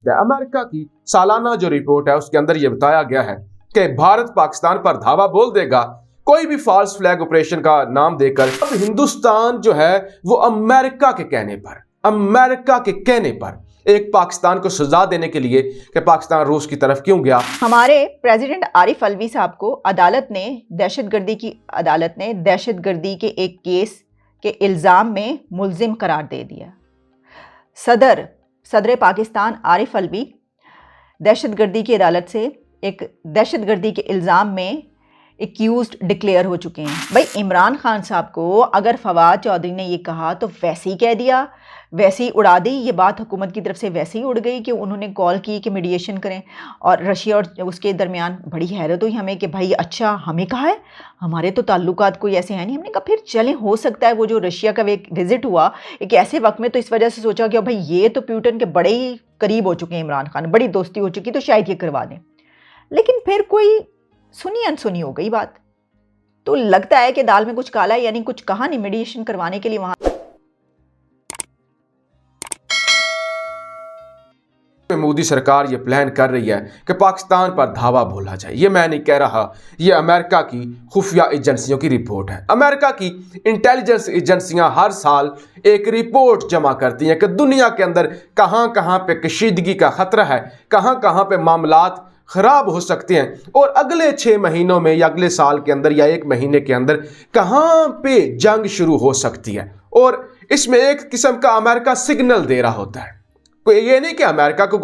America की सालाना जो रिपोर्ट है उसके अंदर यह बताया गया है कि भारत पाकिस्तान पर धावा बोल देगा कोई भी फॉल्स फ्लैग ऑपरेशन का नाम देकर। अब हिंदुस्तान जो है वो अमेरिका के कहने पर एक पाकिस्तान को सजा देने के लिए कि पाकिस्तान रूस की तरफ क्यों गया। हमारे प्रेसिडेंट आरिफ अलवी साहब को अदालत ने दहशतगर्दी के एक केस के इल्ज़ाम में मुल्जिम करार दे दिया। सदर पाकिस्तान आरिफ अलवी दहशतगर्दी की अदालत से एक दहशतगर्दी के इल्ज़ाम में एक्यूज्ड डिक्लेयर हो चुके हैं। भाई इमरान खान साहब को अगर फवाद चौधरी ने ये कहा तो वैसे ही कह दिया, वैसे ही उड़ा दी। ये बात हुकूमत की तरफ से वैसे ही उड़ गई कि उन्होंने कॉल की कि मीडिएशन करें, और रशिया और उसके दरमियान बड़ी हैरत हुई हमें कि भाई अच्छा हमें कहा है, हमारे तो ताल्लुकात कोई ऐसे हैं नहीं। हमने कहा फिर चलें, हो सकता है वो जो रशिया का एक विज़िट हुआ एक ऐसे वक्त में, तो इस वजह से सोचा कि भाई ये तो प्यूटन के बड़े ही करीब हो चुके हैं, इमरान खान बड़ी दोस्ती हो चुकी, तो शायद ये करवा दें। लेकिन फिर कोई सुनी अनसुनी हो गई बात, तो लगता है कि दाल में कुछ काला है, यानी कुछ कहा नहीं मीडिएशन करवाने के लिए वहां। मोदी सरकार ये प्लान कर रही है कि पाकिस्तान पर धावा बोला जाए। ये मैं नहीं कह रहा, ये अमेरिका की खुफिया एजेंसियों की रिपोर्ट है। अमेरिका की इंटेलिजेंस एजेंसियां हर साल एक रिपोर्ट जमा करती हैं कि दुनिया के अंदर कहां कहां पे कशीदगी का खतरा है, कहां कहां पे मामलात खराब हो सकते हैं, और अगले 6 महीनों में या अगले साल के अंदर या 1 महीने के अंदर कहां पे जंग शुरू हो सकती है। और इसमें एक किस्म का अमेरिका सिग्नल दे रहा होता है। कोई ये नहीं कि अमेरिका को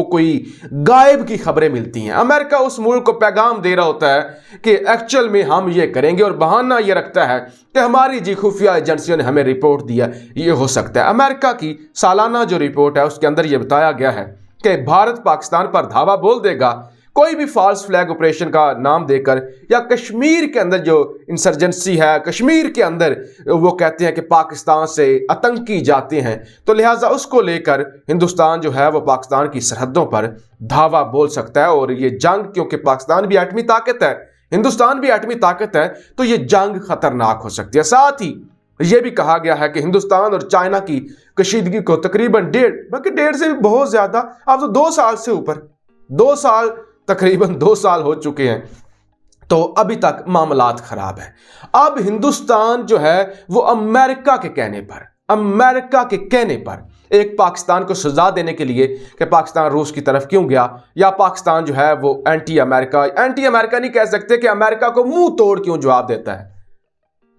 कोई गायब की खबरें मिलती हैं। अमेरिका उस मुल्क को पैगाम दे रहा होता है कि एक्चुअल में हम ये करेंगे, और बहाना ये रखता है कि हमारी जी खुफिया एजेंसियों ने हमें रिपोर्ट दिया, ये हो सकता है। अमेरिका की सालाना जो रिपोर्ट है उसके अंदर ये बताया गया है कि भारत पाकिस्तान पर धावा बोल देगा कोई भी फॉल्स फ्लैग ऑपरेशन का नाम देकर, या कश्मीर के अंदर जो इंसर्जेंसी है, कश्मीर के अंदर वो कहते हैं कि पाकिस्तान से आतंकी जाते हैं, तो लिहाजा उसको लेकर हिंदुस्तान जो है वो पाकिस्तान की सरहदों पर धावा बोल सकता है। और ये जंग, क्योंकि पाकिस्तान भी एटमी ताकत है, हिंदुस्तान भी एटमी ताकत है, तो ये जंग खतरनाक हो सकती है। साथ ही ये भी कहा गया है कि हिंदुस्तान और चाइना की कशीदगी को तकरीबन 1.5 से भी बहुत ज्यादा, अब तो 2 साल से ऊपर, 2 साल, तकरीबन 2 साल हो चुके हैं, तो अभी तक मामलात खराब है। अब हिंदुस्तान जो है वो अमेरिका के कहने पर एक पाकिस्तान को सजा देने के लिए कि पाकिस्तान रूस की तरफ क्यों गया, या पाकिस्तान जो है वो एंटी अमेरिका नहीं कह सकते कि अमेरिका को मुंह तोड़ क्यों जवाब देता है,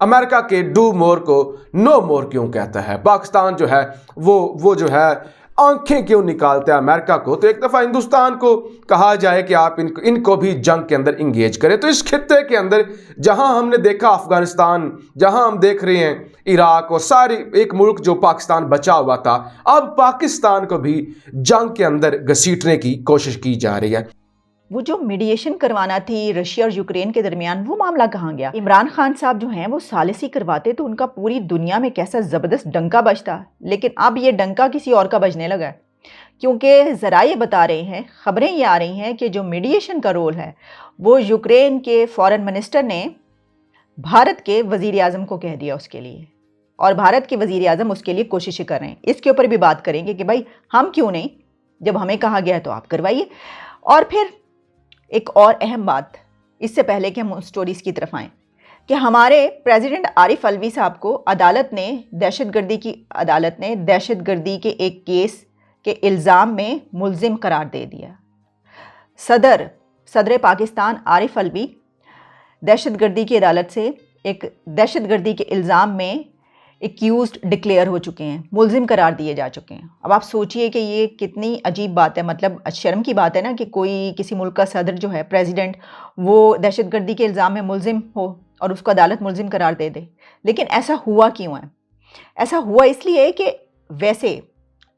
अमेरिका के डू मोर को नो मोर क्यों कहता है, पाकिस्तान जो है वो जो है आंखें क्यों निकालता है अमेरिका को। तो एक दफ़ा हिंदुस्तान को कहा जाए कि आप इनको भी जंग के अंदर इंगेज करें। तो इस खित्ते के अंदर जहां हमने देखा अफगानिस्तान, जहां हम देख रहे हैं इराक, और सारी एक मुल्क जो पाकिस्तान बचा हुआ था, अब पाकिस्तान को भी जंग के अंदर घसीटने की कोशिश की जा रही है। वो जो मीडिएशन करवाना थी रशिया और यूक्रेन के दरमियान, वो मामला कहाँ गया? इमरान खान साहब जो हैं वो सालिसी करवाते तो उनका पूरी दुनिया में कैसा ज़बरदस्त डंका बजता, लेकिन अब ये डंका किसी और का बजने लगा है, क्योंकि ज़रा ये बता रहे हैं, ख़बरें ये आ रही हैं कि जो मीडिएशन का रोल है वो यूक्रेन के फॉरेन मिनिस्टर ने भारत के वज़ीर आज़म को कह दिया उसके लिए, और भारत के वज़ीर आज़म उसके लिए कोशिशें कर रहे हैं। इसके ऊपर भी बात करेंगे कि भाई हम क्यों नहीं, जब हमें कहा गया है तो आप करवाइए। और फिर एक और अहम बात, इससे पहले कि हम स्टोरीज की तरफ आएँ, कि हमारे प्रेसिडेंट आरिफ अलवी साहब को अदालत ने दहशतगर्दी के एक केस के इल्ज़ाम में मुल्जिम करार दे दिया। सदर पाकिस्तान आरिफ अलवी दहशतगर्दी की अदालत से एक दहशतगर्दी के इल्ज़ाम में एक्यूज्ड डिक्लेयर हो चुके हैं, मुल्जिम करार दिए जा चुके हैं। अब आप सोचिए कि ये कितनी अजीब बात है, मतलब शर्म की बात है ना कि कोई किसी मुल्क का सदर जो है, प्रेसिडेंट, वो दहशतगर्दी के इल्ज़ाम में मुल्जिम हो और उसको अदालत मुल्जिम करार दे दे। लेकिन ऐसा हुआ क्यों है? ऐसा हुआ इसलिए कि वैसे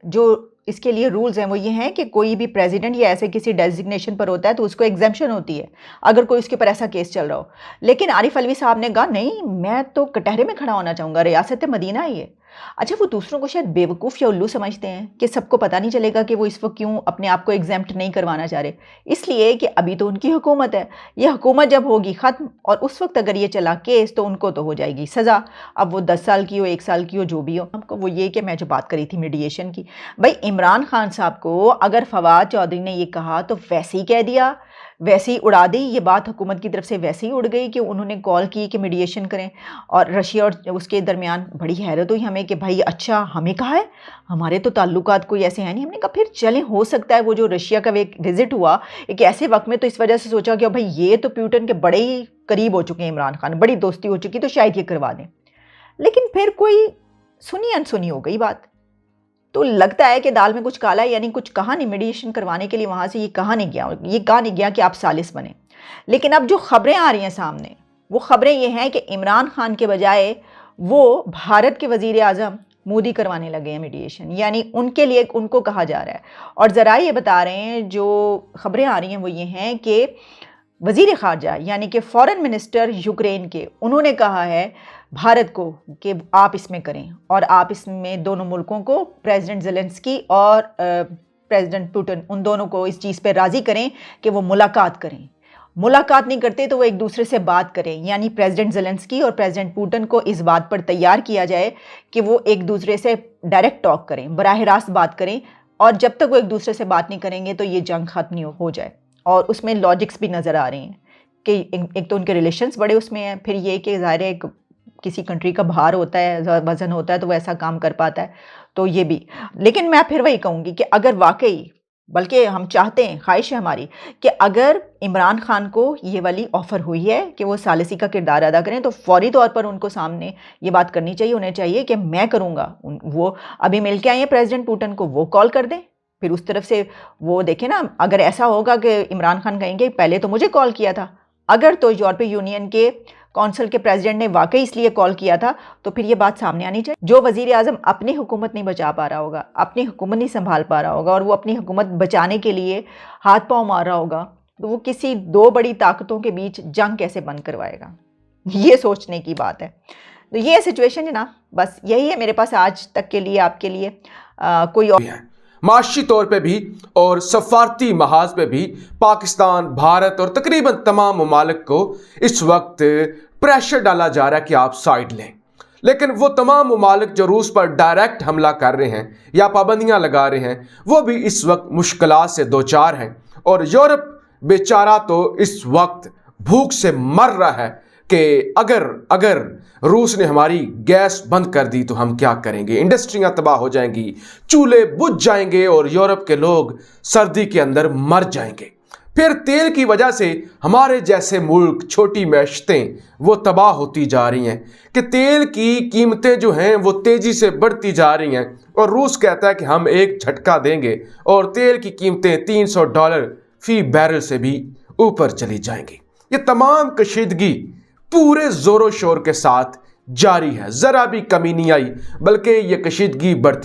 जो इसके लिए रूल्स हैं वो ये हैं कि कोई भी प्रेसिडेंट या ऐसे किसी डेजिग्नेशन पर होता है तो उसको एग्जेम्पशन होती है अगर कोई उसके ऊपर ऐसा केस चल रहा हो। लेकिन आरिफ अलवी साहब ने कहा नहीं, मैं तो कटहरे में खड़ा होना चाहूँगा, रियासत मदीना ही है, अच्छा, वो दूसरों को शायद बेवकूफ़ या उल्लू समझते हैं कि सबको पता नहीं चलेगा कि वो इस वक्त क्यों अपने आप को एग्जेम्प्ट नहीं करवाना चाह रहे। इसलिए कि अभी तो उनकी हुकूमत है, ये हुकूमत जब होगी ख़त्म, और उस वक्त अगर ये चला केस तो उनको तो हो जाएगी सज़ा। अब वो 10 साल की हो, 1 साल की हो, जो भी हो। हमको वो ये कि मैं जो बात करी थी मीडिएशन की, भाई इमरान खान साहब को अगर फवाद चौधरी ने ये कहा तो वैसे ही कह दिया, वैसे ही उड़ा दी। ये बात हुकूमत की तरफ से वैसे ही उड़ गई कि उन्होंने कॉल की कि मीडिएशन करें, और रशिया और उसके दरमियान बड़ी हैरत हुई हमें कि भाई अच्छा हमें कहा है, हमारे तो ताल्लुकात कोई ऐसे हैं नहीं। हमने कहा फिर चलें, हो सकता है वो जो रशिया का एक विज़िट हुआ एक ऐसे वक्त में, तो इस वजह से सोचा कि भाई ये तो प्यूटन के बड़े ही करीब हो चुके हैं इमरान खान, बड़ी दोस्ती हो चुकी, तो शायद ये करवा दें। लेकिन फिर कोई सुनी अनसुनी हो गई बात, तो लगता है कि दाल में कुछ काला है, यानी कुछ कहा नहीं मीडिएशन करवाने के लिए वहाँ से, ये कहा नहीं गया कि आप सालिस बने। लेकिन अब जो खबरें आ रही हैं सामने, वो खबरें ये हैं कि इमरान खान के बजाय वो भारत के वज़ीर आज़म मोदी करवाने लगे हैं मीडिएशन, यानी उनके लिए उनको कहा जा रहा है। और ज़रा ये बता रहे हैं, जो खबरें आ रही हैं वो ये हैं कि वज़ीर ख़ारजा यानी कि फ़ॉरेन मिनिस्टर यूक्रेन के, उन्होंने कहा है भारत को कि आप इसमें करें, और आप इसमें दोनों मुल्कों को, प्रेसिडेंट ज़ेलेंस्की और प्रेसिडेंट पुतिन, उन दोनों को इस चीज़ पे राज़ी करें कि वो मुलाकात करें। मुलाकात नहीं करते तो वो एक दूसरे से बात करें, यानी प्रेसिडेंट ज़ेलेंस्की और प्रेसिडेंट पुतिन को इस बात पर तैयार किया जाए कि वो एक दूसरे से डायरेक्ट टॉक करें, बराह रास्त बात करें। और जब तक वो एक दूसरे से बात नहीं करेंगे तो ये जंग ख़त्म नहीं हो जाए। और उसमें लॉजिक्स भी नज़र आ रहे हैं कि एक तो उनके रिलेशंस बड़े उसमें हैं, फिर ये कि ज़ाहिर है किसी कंट्री का भार होता है, वज़न होता है, तो वो ऐसा काम कर पाता है, तो ये भी। लेकिन मैं फिर वही कहूँगी कि अगर वाकई, बल्कि हम चाहते हैं, ख्वाहिश है हमारी कि अगर इमरान खान को ये वाली ऑफ़र हुई है कि वो सालिसी का किरदार अदा करें, तो फौरी तौर पर उनको सामने ये बात करनी चाहिए। उन्हें चाहिए कि मैं करूँगा। वो अभी मिल के आए हैं प्रेसिडेंट पुतिन को, वो कॉल कर दें, फिर उस तरफ से वो देखें ना। अगर ऐसा होगा कि इमरान खान कहेंगे पहले तो मुझे कॉल किया था, अगर तो यूरोपीय यूनियन के कौंसिल के प्रेसिडेंट ने वाकई इसलिए कॉल किया था, तो फिर ये बात सामने आनी चाहिए। जो वज़ीर आज़म अपनी हुकूमत नहीं बचा पा रहा होगा, अपनी हुकूमत नहीं संभाल पा रहा होगा, और वो अपनी हुकूमत बचाने के लिए हाथ पांव मार रहा होगा, तो वो किसी दो बड़ी ताकतों के बीच जंग कैसे बंद करवाएगा? ये सोचने की बात है। तो ये सिचुएशन है ना, बस यही है मेरे पास आज तक के लिए, आपके लिए कोई और माशी तौर पे भी और सफारती महाज पे भी पाकिस्तान, भारत और तकरीबन तमाम ममालिक को इस वक्त प्रेशर डाला जा रहा है कि आप साइड लें। लेकिन वो तमाम ममालिक जो रूस पर डायरेक्ट हमला कर रहे हैं या पाबंदियां लगा रहे हैं, वो भी इस वक्त मुश्किलात से दो चार हैं। और यूरोप बेचारा तो इस वक्त भूख से मर रहा है कि अगर रूस ने हमारी गैस बंद कर दी तो हम क्या करेंगे, इंडस्ट्रियां तबाह हो जाएंगी, चूल्हे बुझ जाएंगे और यूरोप के लोग सर्दी के अंदर मर जाएंगे। फिर तेल की वजह से हमारे जैसे मुल्क, छोटी मैशतें वो तबाह होती जा रही हैं कि तेल की कीमतें जो हैं वो तेज़ी से बढ़ती जा रही हैं। और रूस कहता है कि हम एक झटका देंगे और तेल की कीमतें $300 फी बैरल से भी ऊपर चली जाएंगी। ये तमाम कशीदगी पूरे ज़ोरों शोर के साथ जारी है, ज़रा भी कमी नहीं आई, बल्कि ये कशीदगी बढ़ती